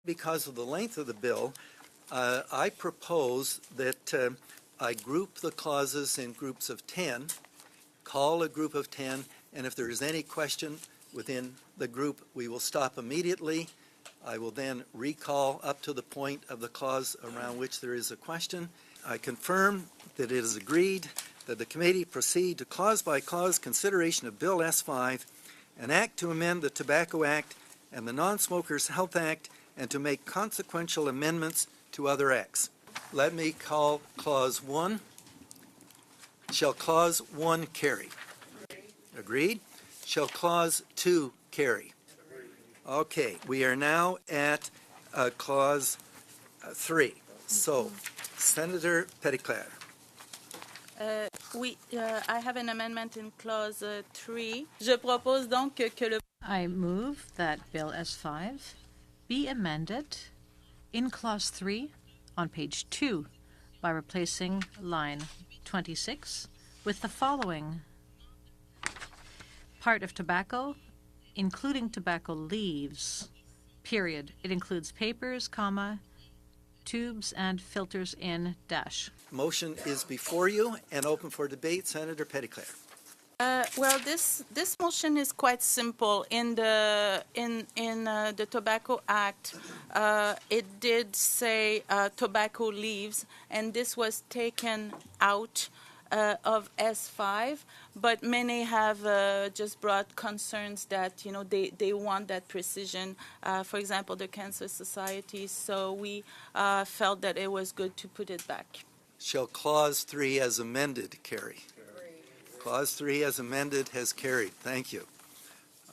Because of the length of the bill, I propose that I group the clauses in groups of 10, call a group of 10, and if there is any question within the group, we will stop immediately. I will then recall up to the point of the clause around which there is a question. I confirm that it is agreed that the committee proceed to clause-by-clause consideration of Bill S5, an act to amend the Tobacco Act and the Non-Smokers Health Act, and to make consequential amendments to other acts. Let me call Clause 1. Shall Clause 1 carry? Agreed. Shall Clause 2 carry? Okay, we are now at Clause 3. So, Senator Petitclerc. I have an amendment in Clause 3. Je propose donc que le... I move that Bill S5 be amended in Clause 3 on page 2 by replacing line 26 with the following: part of tobacco, including tobacco leaves, period. It includes papers, comma, tubes and filters in dash. Motion is before you and open for debate. Senator Petitclerc. Well, this motion is quite simple. In the Tobacco Act, it did say tobacco leaves, and this was taken out of S5. But many have just brought concerns that they want that precision. For example, the Cancer Society. So we felt that it was good to put it back. Shall Clause 3 as amended carry? Clause 3 as amended has carried. Thank you.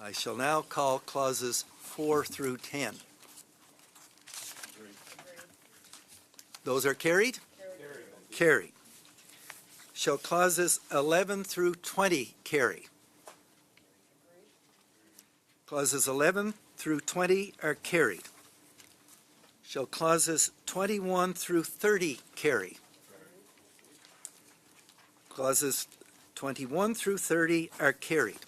I shall now call clauses 4 through 10. Those are carried? Carried. Shall clauses 11 through 20 carry? Clauses 11 through 20 are carried. Shall clauses 21 through 30 carry? Clauses 21 through 30 are carried.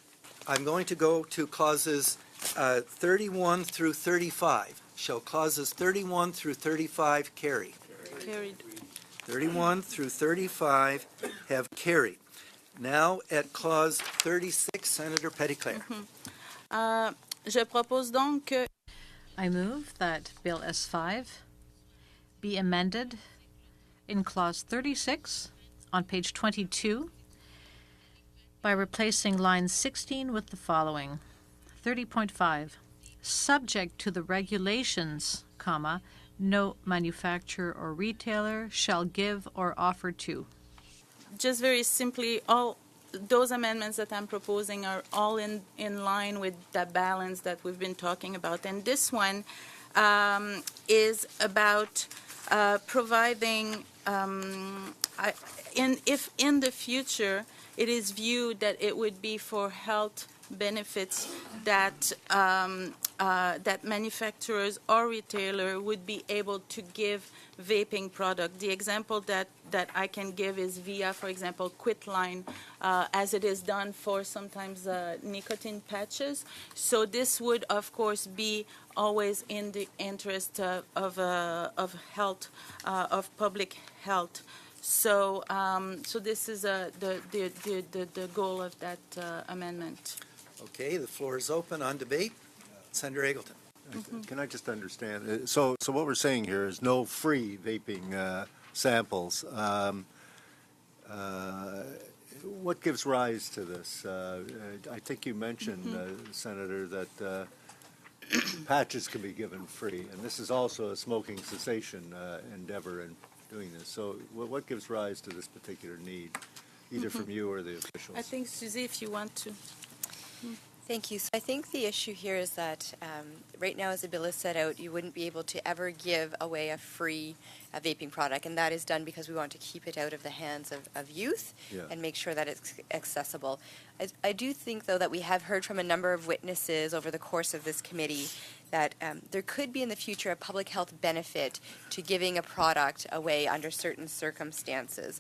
I'm going to go to clauses 31 through 35. Shall clauses 31 through 35 carry? Carried. 31 through 35 have carried. Now at clause 36, Senator Petitclerc. Je propose donc que... I move that Bill S5 be amended in clause 36 on page 22 by replacing line 16 with the following: 30.5, subject to the regulations, comma, no manufacturer or retailer shall give or offer to. Just very simply, all those amendments that I'm proposing are all in line with the balance that we've been talking about. And this one is about providing, if in the future it is viewed that it would be for health benefits that that manufacturers or retailer would be able to give vaping product. The example that I can give is via, for example, Quitline, as it is done for sometimes nicotine patches. So this would, of course, be always in the interest of health, of public health. So, so this is the goal of that amendment. Okay, the floor is open on debate. Senator Eggleton. Can I just understand? So what we're saying here is no free vaping samples. What gives rise to this? I think you mentioned, Senator, that patches can be given free, and this is also a smoking cessation endeavor in doing this. So what gives rise to this particular need, either from you or the officials? I think, Suzy, if you want to. Thank you. So I think the issue here is that right now, as the bill is set out, you wouldn't be able to ever give away a free vaping product, and that is done because we want to keep it out of the hands of youth and make sure that it's accessible. I do think, though, that we have heard from a number of witnesses over the course of this committee that there could be in the future a public health benefit to giving a product away under certain circumstances.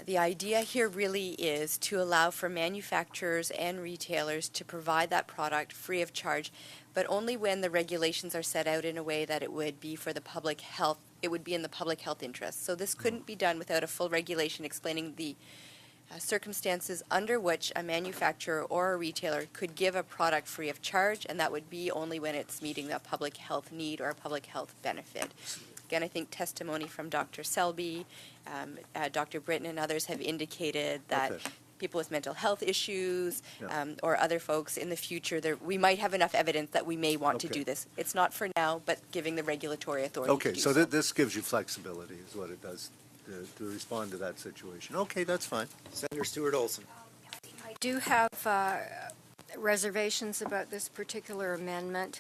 The idea here really is to allow for manufacturers and retailers to provide that product free of charge but only when the regulations are set out in a way that it would be for the public health, it would be in the public health interest. So this couldn't be done without a full regulation explaining the circumstances under which a manufacturer or a retailer could give a product free of charge, and that would be only when it's meeting a public health need or a public health benefit. Again, I think testimony from Dr. Selby, Dr. Britton, and others have indicated that Okay. people with mental health issues Yeah. or other folks in the future, we might have enough evidence that we may want to Okay. do this. It's not for now, but giving the regulatory authority Okay, to do so this gives you flexibility is what it does to respond to that situation. Okay, that's fine. Senator Stewart Olson. I do have reservations about this particular amendment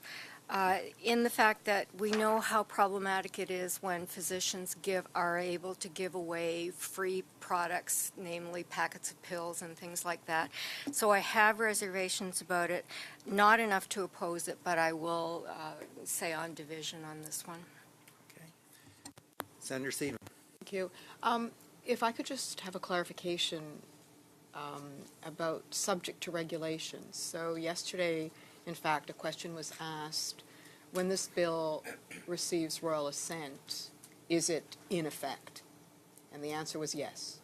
in the fact that we know how problematic it is when physicians are able to give away free products, namely packets of pills and things like that. So I have reservations about it, not enough to oppose it, but I will say on division on this one. Okay. Senator Stevens. Thank you. If I could just have a clarification about subject to regulations. So yesterday, in fact, a question was asked, when this bill receives royal assent, is it in effect? And the answer was yes.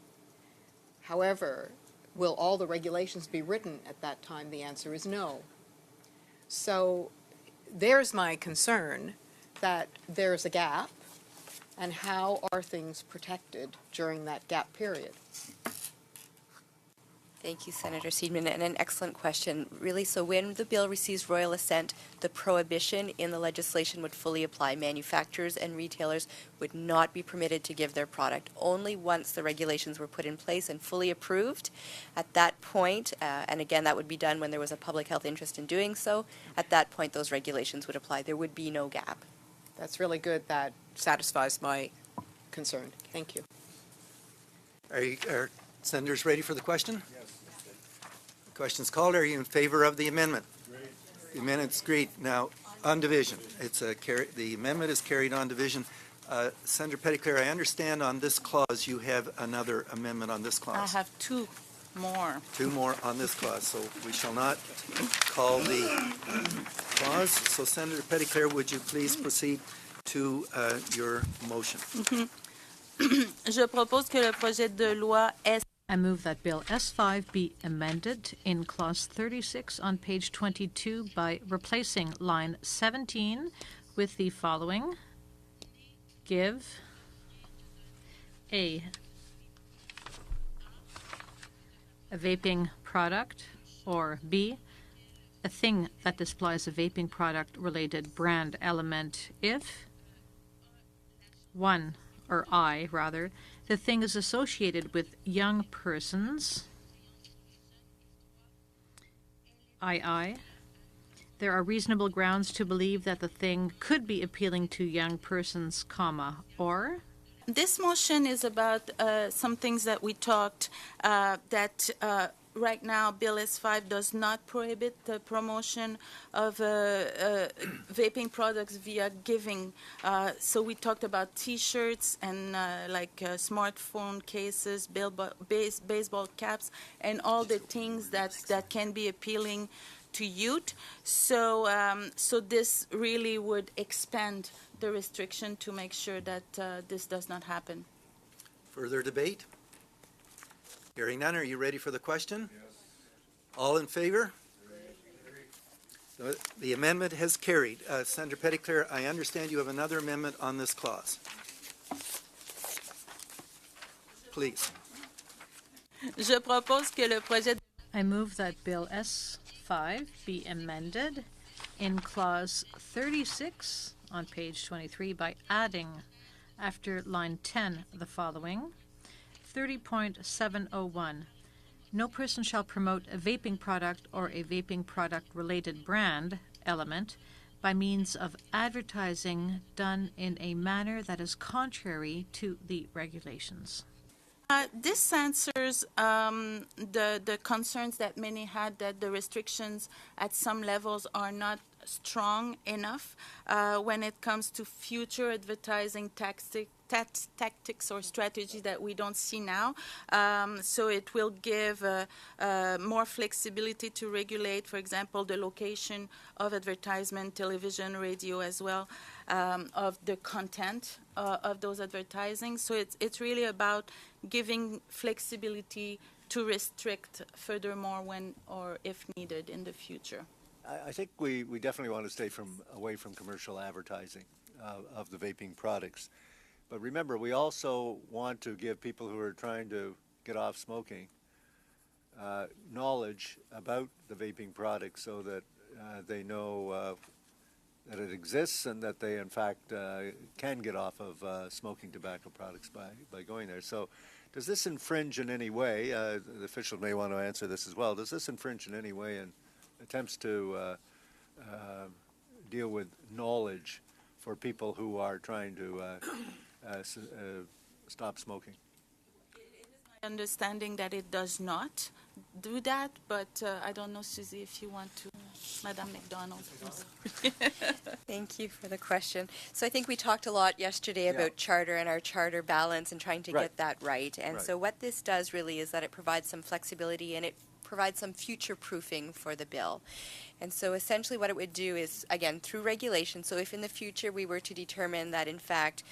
However, will all the regulations be written at that time? The answer is no. So there's my concern that there's a gap, and how are things protected during that gap period? Thank you, Senator Seidman, and an excellent question. Really, so when the bill receives royal assent, the prohibition in the legislation would fully apply. Manufacturers and retailers would not be permitted to give their product. Only once the regulations were put in place and fully approved, at that point, and again, that would be done when there was a public health interest in doing so, at that point, those regulations would apply. There would be no gap. That's really good. That satisfies my concern. Thank you. Are senators ready for the question? Yes. The question's called. Are you in favor of the amendment? Great. The amendment's great. Now, on division, the amendment is carried on division. Senator Petitclerc, I understand on this clause you have another amendment on this I clause. have two more. Two more on this clause, so we shall not call the clause. So Senator Petitclerc, would you please proceed to your motion? Je propose que le projet de loi S. I move that Bill S5 be amended in Clause 36 on page 22 by replacing line 17 with the following. Give a vaping product, or B, a thing that displays a vaping product related brand element if 1, or I, rather, the thing is associated with young persons, II, there are reasonable grounds to believe that the thing could be appealing to young persons, comma, or This motion is about some things that we talked that right now Bill S5 does not prohibit the promotion of vaping products via giving. So we talked about T-shirts and smartphone cases, baseball caps, and all the things that can be appealing to youth. So this really would expand the restriction to make sure that this does not happen. Further debate? Hearing none, are you ready for the question? Yes. All in favor? The amendment has carried. Senator Petitclerc, I understand you have another amendment on this clause. Please. Je propose que le projet de I move that Bill S5 be amended in Clause 36 on page 23 by adding, after line 10, the following. 30.701. No person shall promote a vaping product or a vaping product-related brand element by means of advertising done in a manner that is contrary to the regulations. This answers the concerns that many had that the restrictions at some levels are not strong enough when it comes to future advertising tactics or strategy that we don't see now. So it will give more flexibility to regulate, for example, the location of advertisement, television, radio as well, of the content of those advertising. So it's really about giving flexibility to restrict furthermore when or if needed in the future. I think we definitely want to stay away from commercial advertising of the vaping products. But remember, we also want to give people who are trying to get off smoking knowledge about the vaping products so that they know that it exists and that they, in fact, can get off of smoking tobacco products by going there. So does this infringe in any way, the official may want to answer this as well, does this infringe in any way in attempts to deal with knowledge for people who are trying to stop smoking? My understanding that it does not do that, but I don't know, Suzy, if you want to. Madame McDonald. I'm sorry. Thank you for the question. So I think we talked a lot yesterday about charter and our charter balance and trying to get that right. And so what this does really is that it provides some flexibility and it provides some future proofing for the bill. And so essentially what it would do is, again, through regulation, so if in the future we were to determine that in fact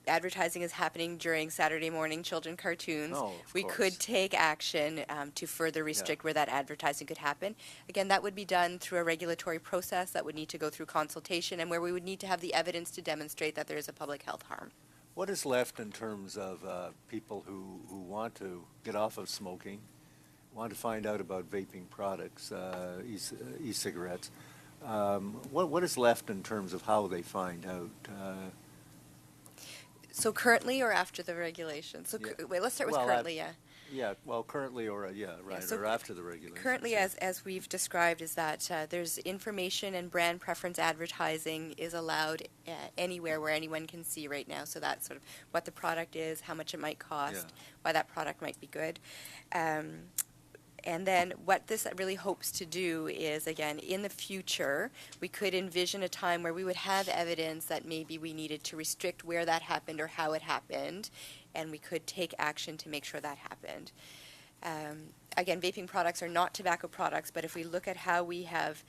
advertising is happening during Saturday morning children cartoons, we could take action to further restrict where that advertising could happen. Again, that would be done through a regulatory process that would need to go through consultation and where we would need to have the evidence to demonstrate that there is a public health harm. What is left in terms of people who want to get off of smoking, want to find out about vaping products, e-cigarettes? What is left in terms of how they find out? So currently or after the regulation? So wait, let's start with currently, Yeah, well, currently or, so or after the regulation. Currently, as we've described, is that there's information and brand preference advertising is allowed anywhere where anyone can see right now. So that's sort of what the product is, how much it might cost, why that product might be good. And then what this really hopes to do is, again, in the future, we could envision a time where we would have evidence that maybe we needed to restrict where that happened or how it happened, and we could take action to make sure that happened. Again, vaping products are not tobacco products, but if we look at how we have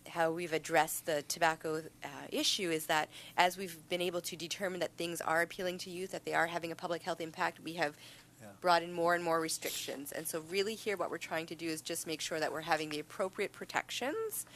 how we've addressed the tobacco issue is that as we've been able to determine that things are appealing to youth, that they are having a public health impact, we have brought in more and more restrictions. And so really here what we're trying to do is just make sure that we're having the appropriate protections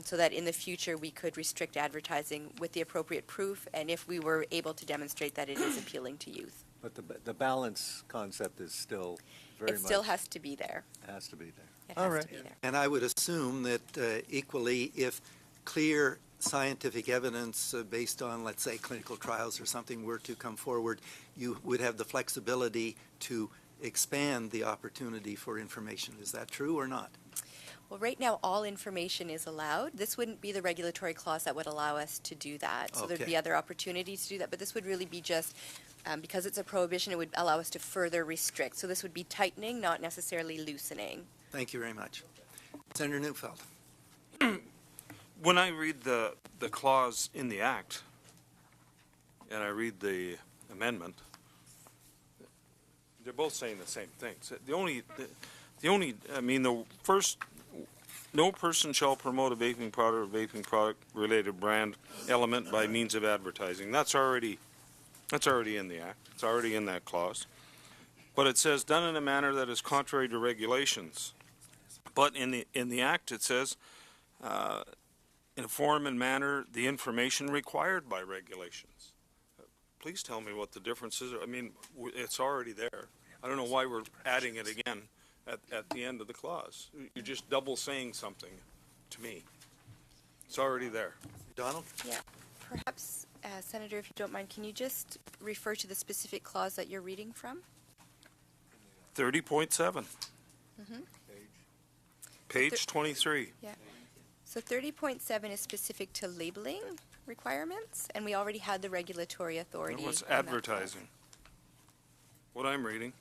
so that in the future we could restrict advertising with the appropriate proof and if we were able to demonstrate that it is appealing to youth. But the balance concept is still very much... It still has to be there. It has to be there. It has to be there. And I would assume that equally, if clear scientific evidence based on, let's say, clinical trials or something were to come forward, you would have the flexibility to expand the opportunity for information. Is that true or not? Well, right now, all information is allowed. This wouldn't be the regulatory clause that would allow us to do that. So there'd be other opportunities to do that, but this would really be just, because it's a prohibition, it would allow us to further restrict. So this would be tightening, not necessarily loosening. Thank you very much. Senator Neufeld. When I read the clause in the Act, and I read the amendment, they're both saying the same things. The first, no person shall promote a vaping product or vaping product related brand element by means of advertising. That's already in the Act. It's already in that clause. But it says done in a manner that is contrary to regulations. But in the Act it says in a form and manner the information required by regulations. Please tell me what the difference is. I mean, it's already there. I don't know why we're adding it again at the end of the clause. You're just double saying something to me. It's already there. Donald? Yeah. Perhaps, Senator, if you don't mind, can you just refer to the specific clause that you're reading from? 30.7. Page 23. Yeah. So 30.7 is specific to labeling requirements, and we already had the regulatory authority. No, it's advertising. What I'm reading.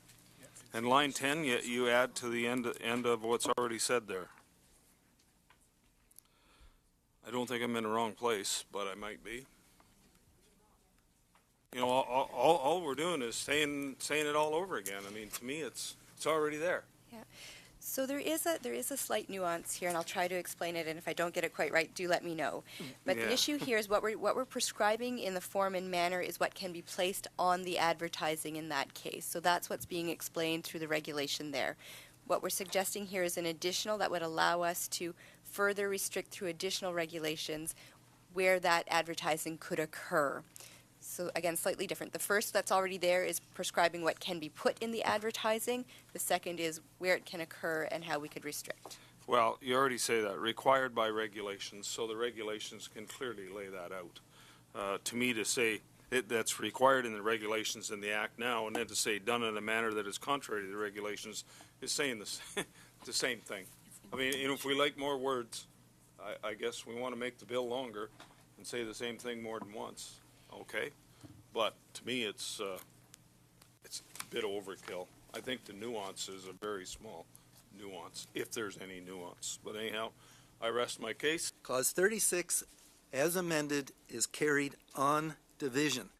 And line 10, you add to the end of what's already said there. I don't think I'm in the wrong place, but I might be. You know, all we're doing is saying it all over again. I mean, to me, it's already there. So there is a slight nuance here, and I'll try to explain it. And if I don't get it quite right, do let me know. But Yeah. the issue here is what we're prescribing in the form and manner is what can be placed on the advertising in that case. So that's what's being explained through the regulation there. What we're suggesting here is an additional that would allow us to further restrict through additional regulations where that advertising could occur. So again, slightly different. The first that's already there is prescribing what can be put in the advertising. The second is where it can occur and how we could restrict. Well, you already say that, required by regulations, so the regulations can clearly lay that out. To me, to say that's required in the regulations in the Act now, and then to say done in a manner that is contrary to the regulations, is saying the same thing. I mean, you know, if we like more words, I guess we want to make the bill longer and say the same thing more than once. Okay, but to me, it's a bit overkill. I think the nuance is a very small nuance, if there's any nuance. But anyhow, I rest my case. Clause 36, as amended, is carried on division.